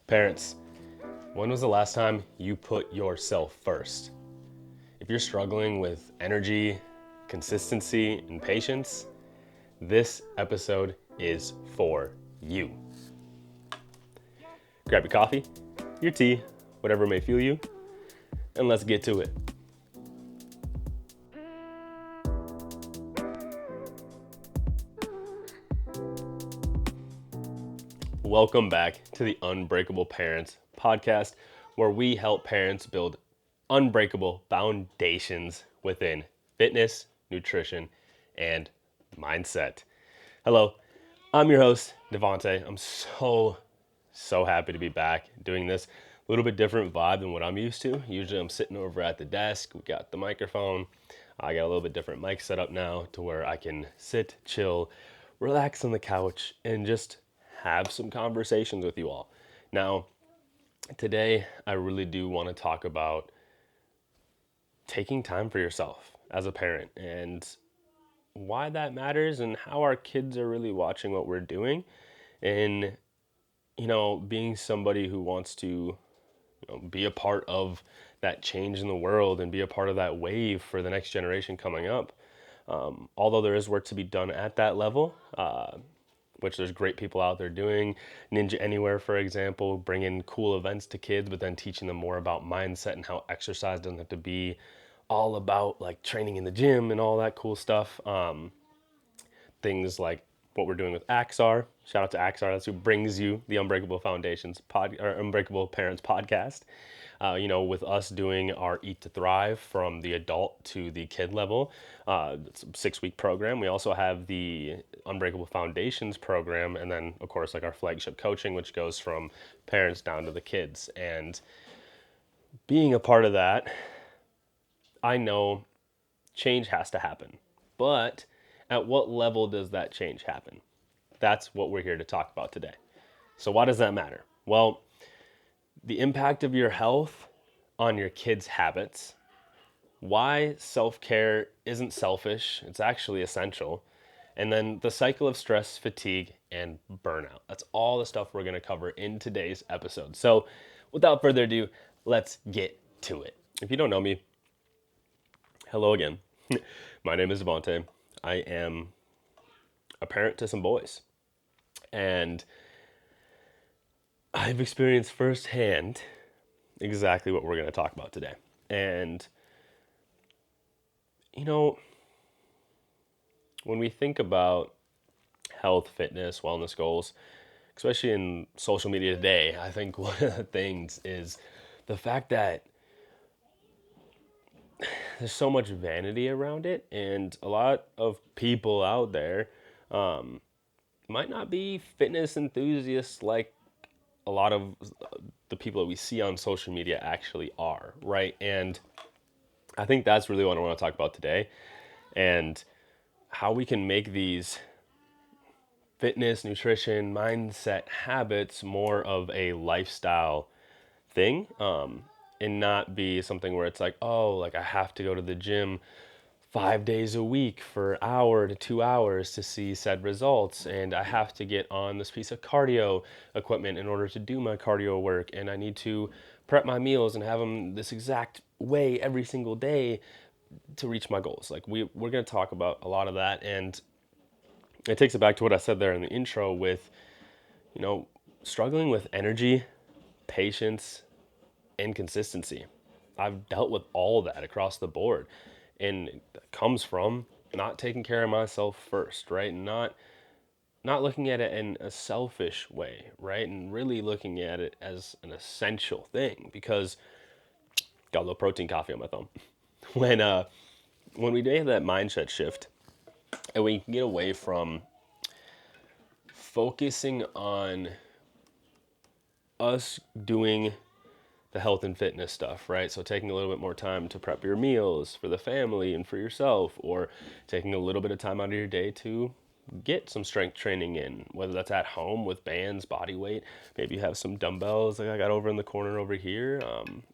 Parents, when was the last time you put yourself first? If you're struggling with energy, consistency, and patience, this episode is for you. Grab your coffee, your tea, whatever may fuel you, and let's get to it. Welcome back to the Unbreakable Parents podcast, where we help parents build unbreakable foundations within fitness, nutrition, and mindset. Hello, I'm your host, Devonte. I'm so happy to be back doing this. A little bit different vibe than what I'm used to. Usually I'm sitting over at the desk. We got the microphone. I got a little bit different mic set up now to where I can sit, chill, relax on the couch, and just have some conversations with you all. Now, today I really do want to talk about taking time for yourself as a parent and why that matters and how our kids are really watching what we're doing, and being somebody who wants to be a part of that change in the world and be a part of that wave for the next generation coming up. Although there is work to be done at that level, which there's great people out there doing. Ninja Anywhere, for example, bringing cool events to kids, but then teaching them more about mindset and how exercise doesn't have to be all about like training in the gym and all that cool stuff. Things like what we're doing with AXEARE. Shout out to AXEARE. That's who brings you the Unbreakable Foundations or Unbreakable Parents podcast. With us doing our Eat to Thrive from the adult to the kid level. It's a 6-week program. We also have the Unbreakable Foundations program, and then of course like our flagship coaching, which goes from parents down to the kids. And being a part of that, I know change has to happen, but at what level does that change happen? That's what we're here to talk about today. So why does that matter? Well, the impact of your health on your kids' habits, why self-care isn't selfish, it's actually essential, and then the cycle of stress, fatigue, and burnout. That's all the stuff we're going to cover in today's episode. So without further ado, let's get to it. If you don't know me, hello again. My name is Devonte. I am a parent to some boys, and I've experienced firsthand exactly what we're going to talk about today. And, when we think about health, fitness, wellness goals, especially in social media today, I think one of the things is the fact that there's so much vanity around it, and a lot of people out there might not be fitness enthusiasts like a lot of the people that we see on social media actually are, right? And I think that's really what I want to talk about today, and how we can make these fitness, nutrition, mindset habits more of a lifestyle thing, and not be something where it's like, oh, like I have to go to the gym 5 days a week for an hour to 2 hours to see said results, and I have to get on this piece of cardio equipment in order to do my cardio work, and I need to prep my meals and have them this exact way every single day to reach my goals. Like we're going to talk about a lot of that, and it takes it back to what I said there in the intro with, struggling with energy, patience, and consistency. I've dealt with all of that across the board, and it comes from not taking care of myself first, right? Not looking at it in a selfish way, right? And really looking at it as an essential thing, because got a little protein coffee on my thumb. When we do that mindset shift and we can get away from focusing on us doing the health and fitness stuff, right? So taking a little bit more time to prep your meals for the family and for yourself, or taking a little bit of time out of your day to get some strength training in, whether that's at home with bands, body weight. Maybe you have some dumbbells like I got over in the corner over here.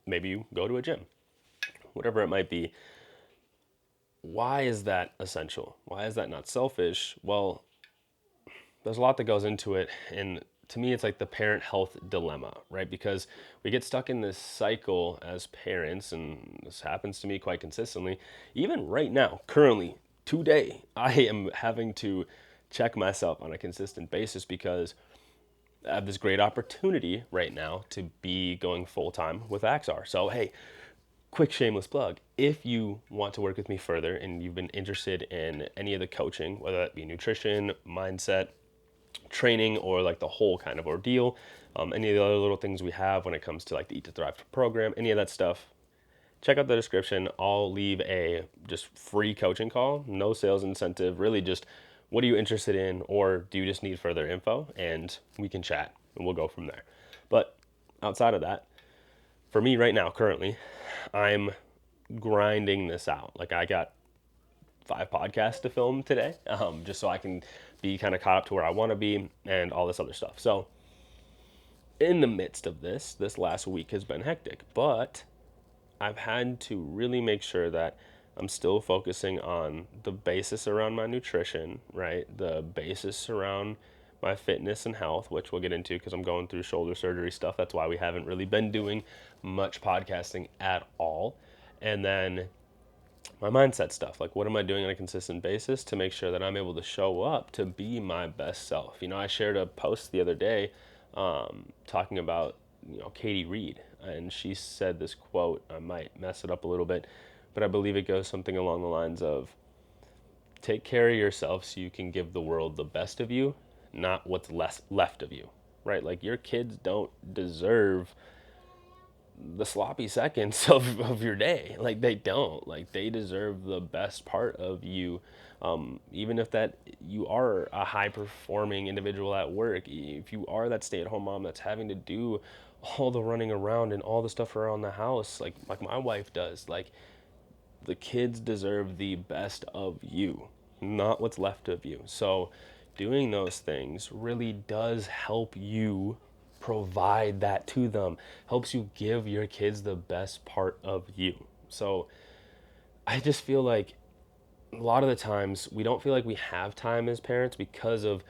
Maybe you go to a gym, whatever it might be. Why is that essential? Why is that not selfish? Well, there's a lot that goes into it, and to me, it's like the parent health dilemma, right? Because we get stuck in this cycle as parents, and this happens to me quite consistently. Even right now, currently, today, I am having to check myself on a consistent basis because I have this great opportunity right now to be going full time with AXEARE. So, hey, quick shameless plug. If you want to work with me further and you've been interested in any of the coaching, whether that be nutrition, mindset, training, or like the whole kind of ordeal, any of the other little things we have when it comes to like the Eat to Thrive program, any of that stuff, check out the description. I'll leave a just free coaching call, no sales incentive, really just what are you interested in, or do you just need further info? And we can chat and we'll go from there. But outside of that, for me right now, currently, I'm grinding this out. Like I got 5 podcasts to film today, just so I can be kind of caught up to where I want to be and all this other stuff. So in the midst of this last week has been hectic, but I've had to really make sure that I'm still focusing on the basis around my nutrition, right? The basis around my fitness and health, which we'll get into because I'm going through shoulder surgery stuff. That's why we haven't really been doing much podcasting at all. And then my mindset stuff, like what am I doing on a consistent basis to make sure that I'm able to show up to be my best self. I shared a post the other day talking about Katie Reed, and she said this quote. I might mess it up a little bit, but I believe it goes something along the lines of, take care of yourself so you can give the world the best of you, not what's left of you, right? Like your kids don't deserve the sloppy seconds of your day. Like they don't. Like they deserve the best part of you. Even if that you are a high performing individual at work, if you are that stay at home mom that's having to do all the running around and all the stuff around the house, like my wife does, like the kids deserve the best of you, not what's left of you. So doing those things really does help you provide that to them, helps you give your kids the best part of you. So I just feel like a lot of the times we don't feel like we have time as parents because of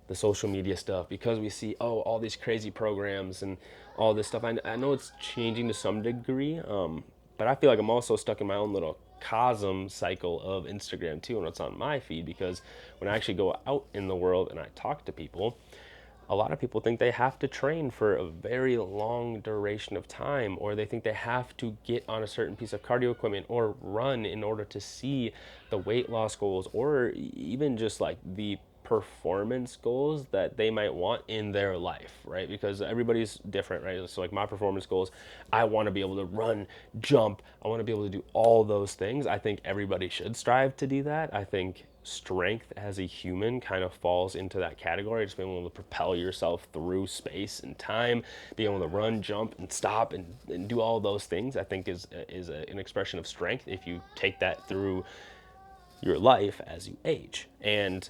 the social media stuff, because we see all these crazy programs and all this stuff. I know it's changing to some degree, but I feel like I'm also stuck in my own little cosm cycle of Instagram too, and it's on my feed, because when I actually go out in the world and I talk to people, a lot of people think they have to train for a very long duration of time, or they think they have to get on a certain piece of cardio equipment or run in order to see the weight loss goals, or even just like the performance goals that they might want in their life, right? Because everybody's different, right? So like my performance goals, I want to be able to run, jump, I want to be able to do all those things. I think everybody should strive to do that. I think strength as a human kind of falls into that category, just being able to propel yourself through space and time, being able to run, jump, and stop and do all those things, I think is an expression of strength if you take that through your life as you age. And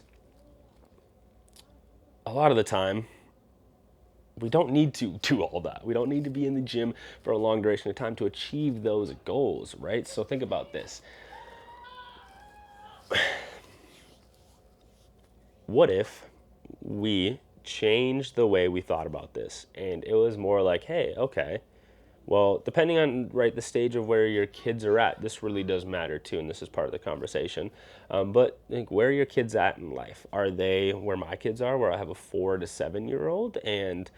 a lot of the time, we don't need to do all that. We don't need to be in the gym for a long duration of time to achieve those goals, right? So think about this. What if we changed the way we thought about this and it was more like, hey, okay, well, depending on the stage of where your kids are at, this really does matter too, and this is part of the conversation. But I think, where are your kids at in life? Are they where my kids are, where I have a 4 to 7 year old and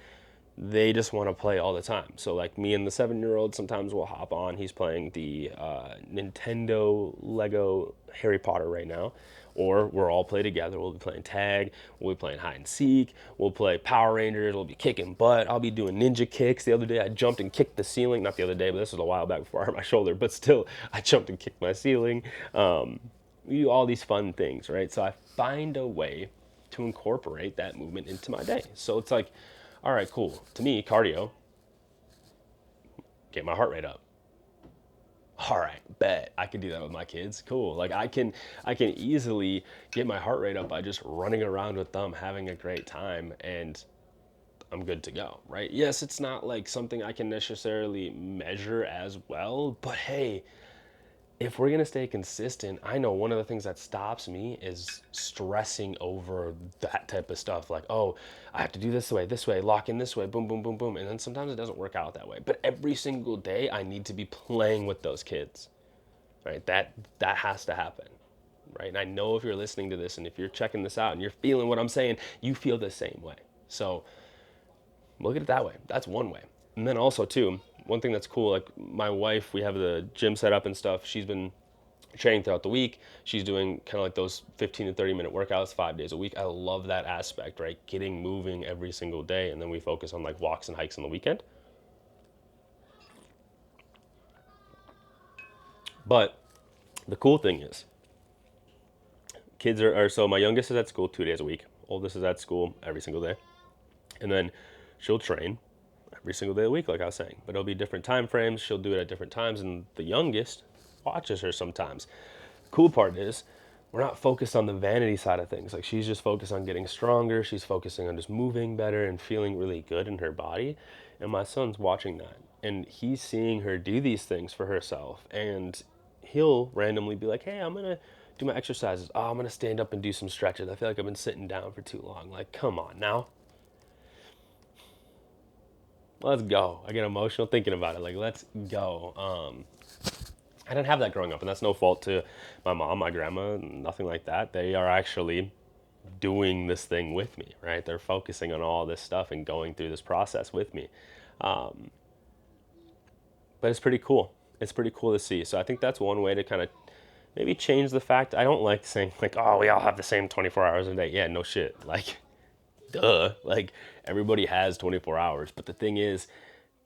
they just want to play all the time? So like me and the 7-year-old, sometimes we'll hop on. He's playing the Nintendo Lego Harry Potter right now. Or we'll all play together. We'll be playing tag, we'll be playing hide and seek, we'll play Power Rangers, we'll be kicking butt. I'll be doing ninja kicks. The other day I jumped and kicked the ceiling. Not the other day, but this was a while back before I hurt my shoulder. But still, I jumped and kicked my ceiling. We do all these fun things, right? So I find a way to incorporate that movement into my day. So it's like, all right, cool. To me, cardio, get my heart rate up. All right, bet I can do that with my kids. Cool. Like I can easily get my heart rate up by just running around with them, having a great time, and I'm good to go, right? Yes, it's not like something I can necessarily measure as well, but hey, if we're going to stay consistent, I know one of the things that stops me is stressing over that type of stuff. Like, oh, I have to do this way, lock in this way, boom, boom, boom, boom. And then sometimes it doesn't work out that way. But every single day, I need to be playing with those kids, right? That has to happen, right? And I know if you're listening to this and if you're checking this out and you're feeling what I'm saying, you feel the same way. So look at it that way. That's one way. And then also, too, one thing that's cool, like my wife, we have the gym set up and stuff. She's been training throughout the week. She's doing kind of like those 15 to 30-minute workouts 5 days a week. I love that aspect, right? Getting moving every single day. And then we focus on like walks and hikes on the weekend. But the cool thing is, kids are so my youngest is at school 2 days a week. Oldest is at school every single day. And then she'll train every single day of the week, like I was saying. But it'll be different time frames. She'll do it at different times. And the youngest watches her sometimes. Cool part is we're not focused on the vanity side of things. Like she's just focused on getting stronger. She's focusing on just moving better and feeling really good in her body. And my son's watching that. And he's seeing her do these things for herself. And he'll randomly be like, hey, I'm going to do my exercises. Oh, I'm going to stand up and do some stretches. I feel like I've been sitting down for too long. Like, come on now. Let's go. I get emotional thinking about it. Like, let's go. I didn't have that growing up, and that's no fault to my mom, my grandma, nothing like that. They are actually doing this thing with me, right? They're focusing on all this stuff and going through this process with me. But it's pretty cool. It's pretty cool to see. So I think that's one way to kind of maybe change the fact. I don't like saying, like, oh, we all have the same 24 hours a day. Yeah, no shit. Like, duh. Like, everybody has 24 hours. But the thing is,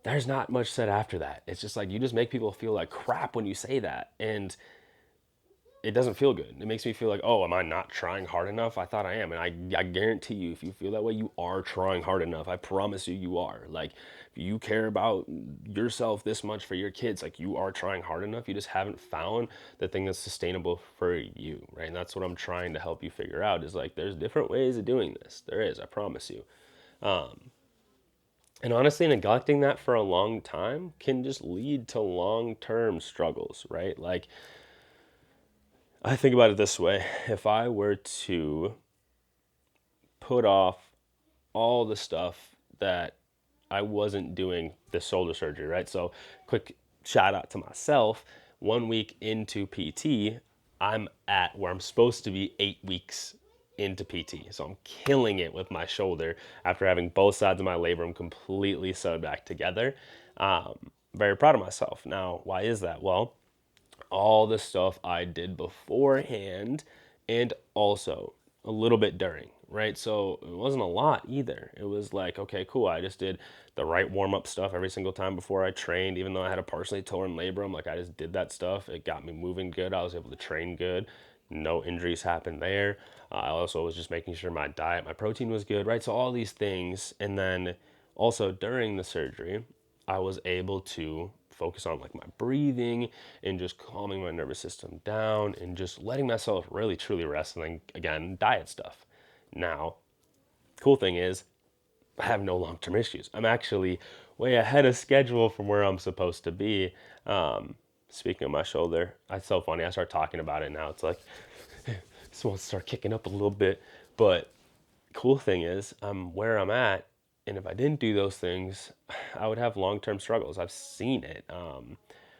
there's not much said after that. It's just like you just make people feel like crap when you say that. And it doesn't feel good. It makes me feel like, oh, am I not trying hard enough? I thought I am. And I guarantee you, if you feel that way, you are trying hard enough. I promise you, you are. Like, if you care about yourself this much for your kids, like, you are trying hard enough. You just haven't found the thing that's sustainable for you, right? And that's what I'm trying to help you figure out is like, there's different ways of doing this. There is, I promise you. And honestly, neglecting that for a long time can just lead to long term struggles, right? Like, I think about it this way if I were to put off all the stuff that I wasn't doing the shoulder surgery, right? So, quick shout out to myself. 1 week into PT, I'm at where I'm supposed to be 8 weeks into PT. So, I'm killing it with my shoulder after having both sides of my labrum completely sewed back together. Very proud of myself. Now, why is that? Well, all the stuff I did beforehand and also a little bit during, right? So it wasn't a lot either. It was like, okay, cool. I just did the right warm up stuff every single time before I trained, even though I had a partially torn labrum. Like I just did that stuff. It got me moving good. I was able to train good. No injuries happened there. I also was just making sure my diet, my protein was good, right? So all these things. And then also during the surgery, I was able to focus on like my breathing and just calming my nervous system down and just letting myself really truly rest and then again diet stuff. Now, cool thing is I have no long-term issues. I'm actually way ahead of schedule from where I'm supposed to be. Speaking of my shoulder, it's so funny. I start talking about it now. It's like this wants to start kicking up a little bit, but cool thing is I'm where I'm at, and if I didn't do those things, I would have long-term struggles. I've seen it.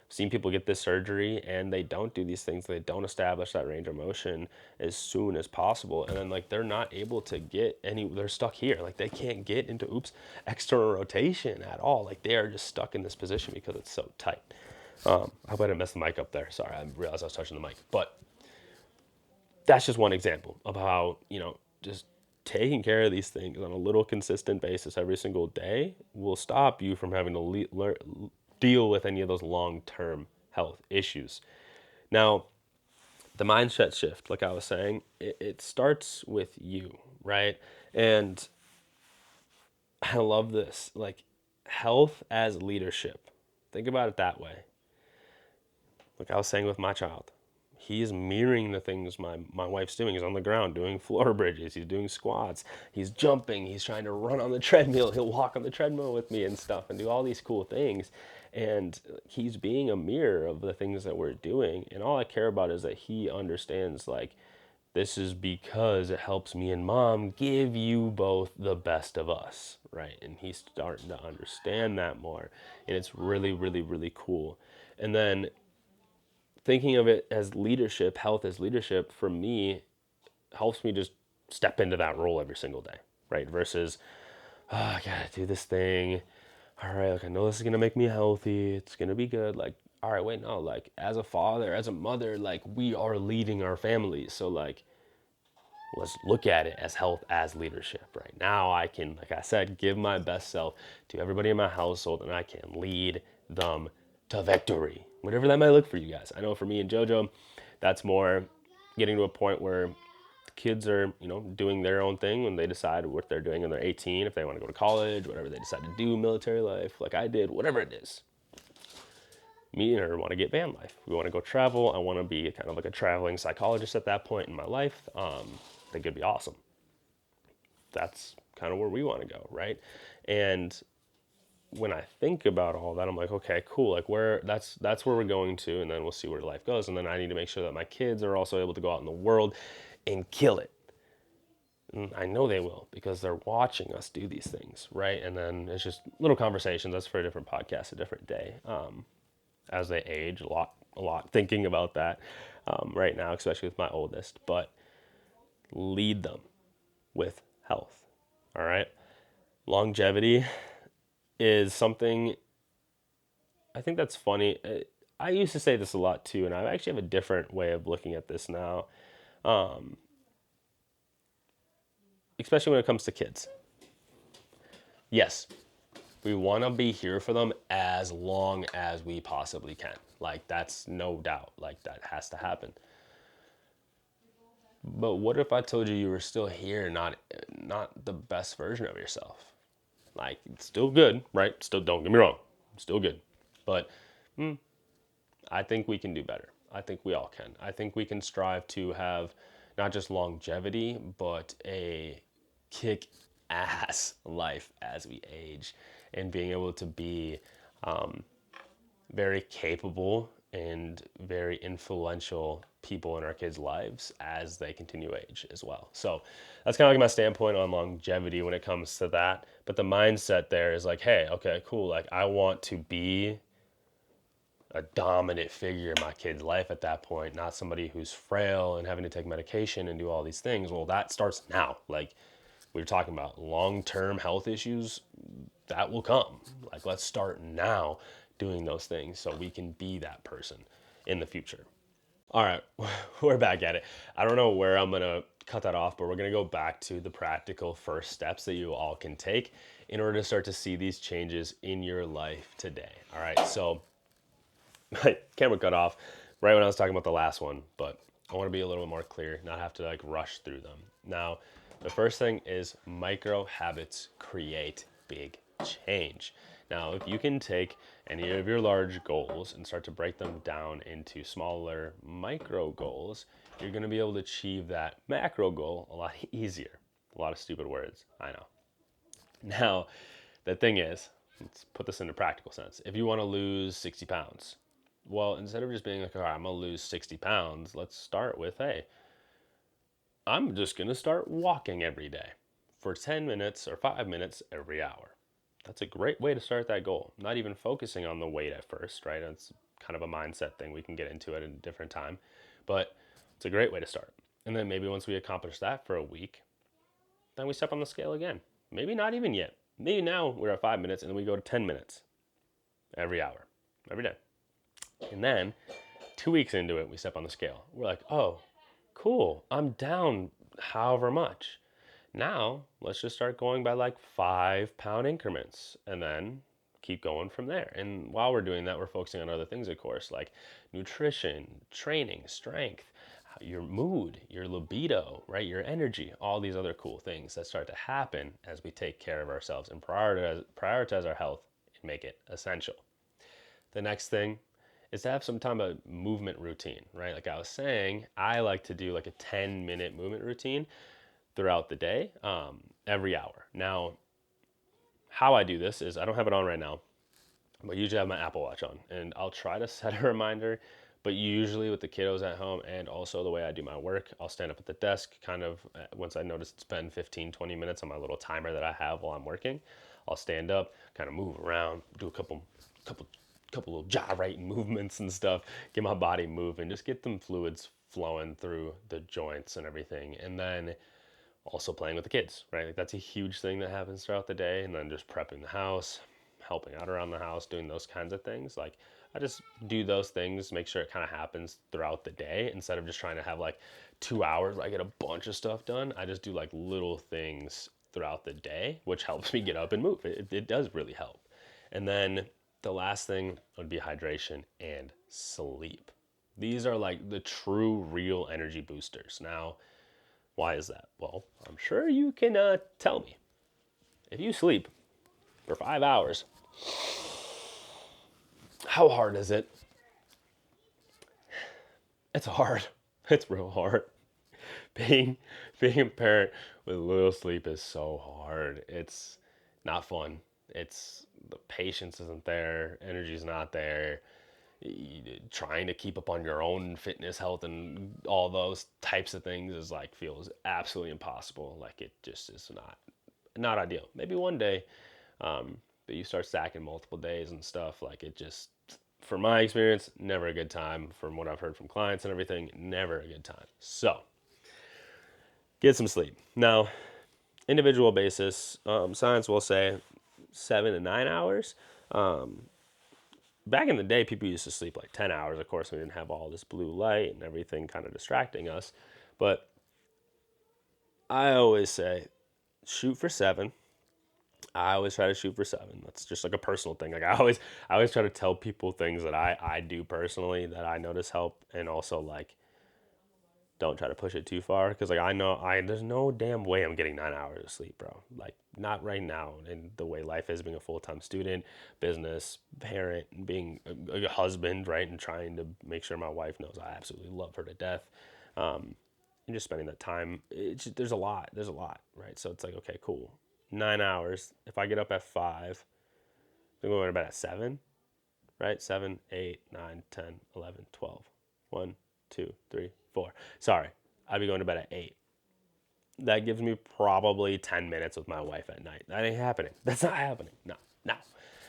Seen people get this surgery and they don't do these things. They don't establish that range of motion as soon as possible, and then like they're not able to get any. They're stuck here. Like they can't get into external rotation at all. Like they are just stuck in this position because it's so tight. I hope I didn't mess the mic up there. Sorry, I realized I was touching the mic, but that's just one example of how, just taking care of these things on a little consistent basis every single day will stop you from having to deal with any of those long-term health issues. Now, the mindset shift, like I was saying, it starts with you, right? And I love this, like health as leadership. Think about it that way. Like I was saying with my child, he's mirroring the things my wife's doing. He's on the ground doing floor bridges, he's doing squats, he's jumping, he's trying to run on the treadmill, he'll walk on the treadmill with me and stuff and do all these cool things. And he's being a mirror of the things that we're doing. And all I care about is that he understands, like, this is because it helps me and mom give you both the best of us, right? And he's starting to understand that more. And it's really, really, really cool. And then thinking of it as leadership, health as leadership, for me, helps me just step into that role every single day, right? Versus, oh, I gotta do this thing. All right, like I know this is gonna make me healthy. It's gonna be good. Like, all right, wait, no, like as a father, as a mother, like we are leading our families. So like, let's look at it as health as leadership. Right now, I can, like I said, give my best self to everybody in my household, and I can lead them to victory, whatever that might look for you guys. I know for me and JoJo, that's more getting to a point where kids are, doing their own thing when they decide what they're doing when they're 18, if they want to go to college, whatever they decide to do, military life, like I did, whatever it is. Me and her want to get van life. We want to go travel. I want to be kind of like a traveling psychologist at that point in my life. I think it'd be awesome. That's kind of where we want to go, right? And when I think about all that, I'm like, okay, cool. Like that's where we're going to, and then we'll see where life goes. And then I need to make sure that my kids are also able to go out in the world and kill it. And I know they will because they're watching us do these things, right? And then it's just little conversations. That's for a different podcast, a different day. As they age, a lot thinking about that right now, especially with my oldest. But lead them with health. All right. Longevity is something I think that's funny. I used to say this a lot too, and I actually have a different way of looking at this now, especially when it comes to kids. Yes, we want to be here for them as long as we possibly can. Like, that's no doubt. Like, that has to happen. But what if I told you you were still here, not the best version of yourself? Like, it's still good, right? Still, don't get me wrong, still good. But I think we can do better. I think we all can. I think we can strive to have not just longevity, but a kick ass life as we age, and being able to be very capable and very influential people in our kids' lives as they continue age as well. So that's kind of like my standpoint on longevity when it comes to that. But the mindset there is like, hey, okay, cool. Like, I want to be a dominant figure in my kid's life at that point, not somebody who's frail and having to take medication and do all these things. Well, that starts now. Like, we were talking about long-term health issues, that will come. Like, let's start now doing those things so we can be that person in the future. All right, we're back at it. I don't know where I'm gonna cut that off, but we're gonna go back to the practical first steps that you all can take in order to start to see these changes in your life today. All right, so my camera cut off right when I was talking about the last one, but I want to be a little bit more clear, not have to like rush through them. Now, the first thing is micro habits create big change. Now, if you can take any of your large goals and start to break them down into smaller micro goals, you're going to be able to achieve that macro goal a lot easier. A lot of stupid words, I know. Now, the thing is, let's put this into practical sense. If you want to lose 60 pounds, well, instead of just being like, all right, I'm going to lose 60 pounds, let's start with, hey, I'm just going to start walking every day for 10 minutes or 5 minutes every hour. That's a great way to start that goal. Not even focusing on the weight at first, right? It's kind of a mindset thing. We can get into it at a different time, but it's a great way to start. And then maybe once we accomplish that for a week, then we step on the scale again. Maybe not even yet. Maybe now we're at 5 minutes and then we go to 10 minutes every hour, every day. And then 2 weeks into it, we step on the scale. We're like, oh, cool, I'm down however much. Now, let's just start going by like 5 pound increments and then keep going from there. And while we're doing that, we're focusing on other things, of course, like nutrition, training, strength, your mood, your libido, right? Your energy, all these other cool things that start to happen as we take care of ourselves and prioritize our health and make it essential. The next thing is to have some time of movement routine, right? Like I was saying, I like to do like a 10-minute movement routine throughout the day, every hour. Now, how I do this is I don't have it on right now, but usually I have my Apple Watch on, and I'll try to set a reminder. But usually with the kiddos at home and also the way I do my work, I'll stand up at the desk kind of once I notice it's been 15, 20 minutes on my little timer that I have while I'm working. I'll stand up, kind of move around, do a couple, couple little gyrating movements and stuff, get my body moving, just get them fluids flowing through the joints and everything. And then also playing with the kids, right? Like that's a huge thing that happens throughout the day. And then just prepping the house, helping out around the house, doing those kinds of things. Like I just do those things, make sure it kind of happens throughout the day instead of just trying to have like 2 hours where I get a bunch of stuff done. I just do like little things throughout the day, which helps me get up and move. It does really help. And then the last thing would be hydration and sleep. These are like the true, real energy boosters. Now, why is that? Well, I'm sure you can tell me. If you sleep for 5 hours, how hard is it? It's hard. It's real hard. Being being a parent with little sleep is so hard. It's not fun. It's the patience isn't there, energy's not there. Trying to keep up on your own fitness, health, and all those types of things is like feels absolutely impossible. Like it just is not ideal. Maybe one day, but you start stacking multiple days and stuff. Like it just, from my experience, never a good time. From what I've heard from clients and everything, never a good time. So get some sleep. Now, individual basis, science will say 7 to 9 hours. Back in the day, people used to sleep like 10 hours. Of course, we didn't have all this blue light and everything kind of distracting us. But I always say shoot for 7. I always try to shoot for 7. That's just like a personal thing. Like I always try to tell people things that I do personally that I notice help, and also like don't try to push it too far because like I know I there's no damn way I'm getting 9 hours of sleep, bro. Like not right now. And the way life is, being a full time student, business parent, being a husband, right, and trying to make sure my wife knows I absolutely love her to death. And just spending that time, there's a lot. There's a lot, right? So it's like, okay, cool. 9 hours. If I get up at 5, I'm going to bed at 7, right? 7, 8, 9, 10, 11, 12. 1, 2, 3, 4. Sorry, I'd be going to bed at 8. That gives me probably 10 minutes with my wife at night. That ain't happening. That's not happening. No, no.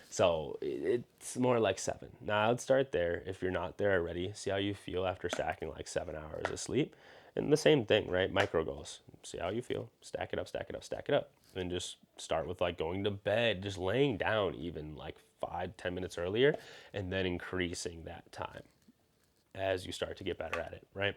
So it's more like 7. Now I'd start there. If you're not there already, see how you feel after stacking like 7 hours of sleep. And the same thing, right? Micro goals. See how you feel. Stack it up, stack it up, stack it up. And just start with like going to bed, just laying down even like 5, 10 minutes earlier, and then increasing that time as you start to get better at it, right?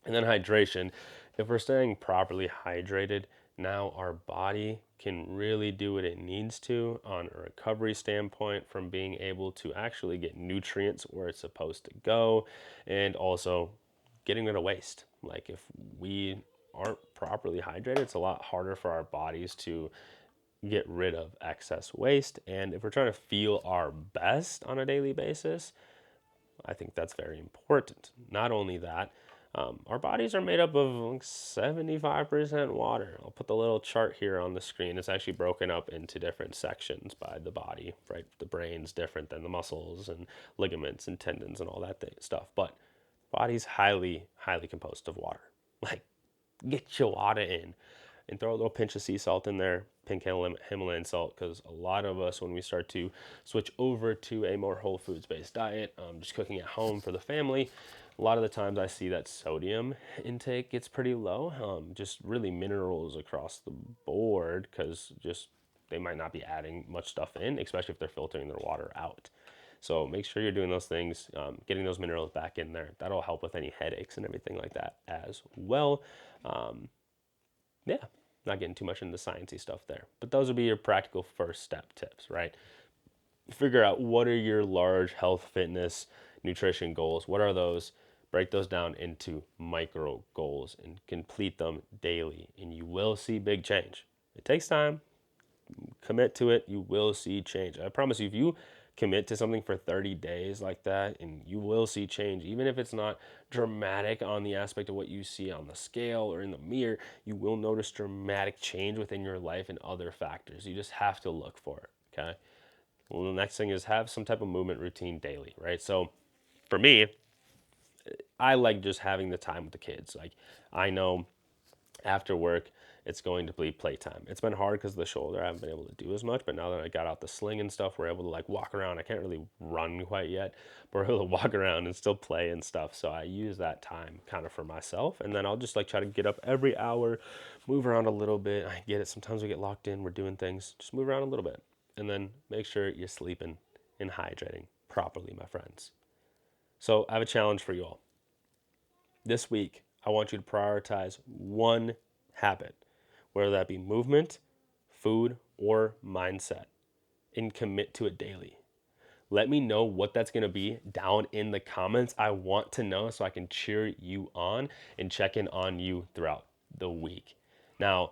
And then hydration. If we're staying properly hydrated, now our body can really do what it needs to on a recovery standpoint from being able to actually get nutrients where it's supposed to go, and also getting rid of waste. Like if we aren't properly hydrated, it's a lot harder for our bodies to get rid of excess waste. And if we're trying to feel our best on a daily basis, I think that's very important. Not only that, our bodies are made up of like 75% water. I'll put the little chart here on the screen. It's actually broken up into different sections by the body, right? The brain's different than the muscles and ligaments and tendons and all that stuff. But body's highly, highly composed of water. Like, get your water in, and throw a little pinch of sea salt in there, pink Himalayan salt, because a lot of us, when we start to switch over to a more whole foods based diet, just cooking at home for the family, a lot of the times I see that sodium intake gets pretty low, just really minerals across the board, because just they might not be adding much stuff in, especially if they're filtering their water out. So make sure you're doing those things, getting those minerals back in there. That'll help with any headaches and everything like that as well. Yeah, not getting too much into the sciencey stuff there. But those would be your practical first step tips, right? Figure out what are your large health, fitness, nutrition goals. What are those? Break those down into micro goals and complete them daily, and you will see big change. It takes time. Commit to it. You will see change. I promise you, if you commit to something for 30 days like that, and you will see change. Even if it's not dramatic on the aspect of what you see on the scale or in the mirror, you will notice dramatic change within your life and other factors. You just have to look for it, okay? Well, the next thing is have some type of movement routine daily, right? So for me, I like just having the time with the kids. Like, I know after work, it's going to be playtime. It's been hard because of the shoulder. I haven't been able to do as much, but now that I got out the sling and stuff, we're able to like walk around. I can't really run quite yet, but we're able to walk around and still play and stuff. So I use that time kind of for myself. And then I'll just like try to get up every hour, move around a little bit. I get it. Sometimes we get locked in, we're doing things. Just move around a little bit. And then make sure you're sleeping and hydrating properly, my friends. So I have a challenge for you all. This week, I want you to prioritize one habit, whether that be movement, food, or mindset, and commit to it daily. Let me know what that's going to be down in the comments. I want to know so I can cheer you on and check in on you throughout the week. Now,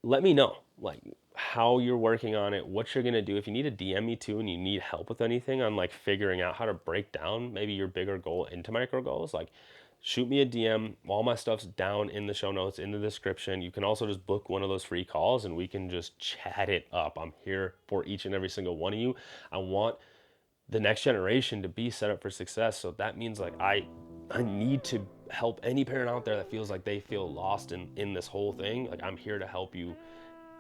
let me know like how you're working on it, what you're going to do. If you need to DM me too and you need help with anything on like figuring out how to break down maybe your bigger goal into micro goals, like shoot me a DM. All my stuff's down in the show notes, in the description. You can also just book one of those free calls and we can just chat it up. I'm here for each and every single one of you. I want the next generation to be set up for success. So that means like I need to help any parent out there that feels like they feel lost in this whole thing. Like I'm here to help you,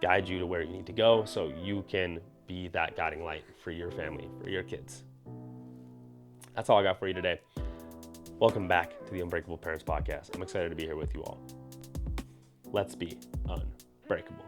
guide you to where you need to go so you can be that guiding light for your family, for your kids. That's all I got for you today. Welcome back to the Unbreakable Parents Podcast. I'm excited to be here with you all. Let's be unbreakable.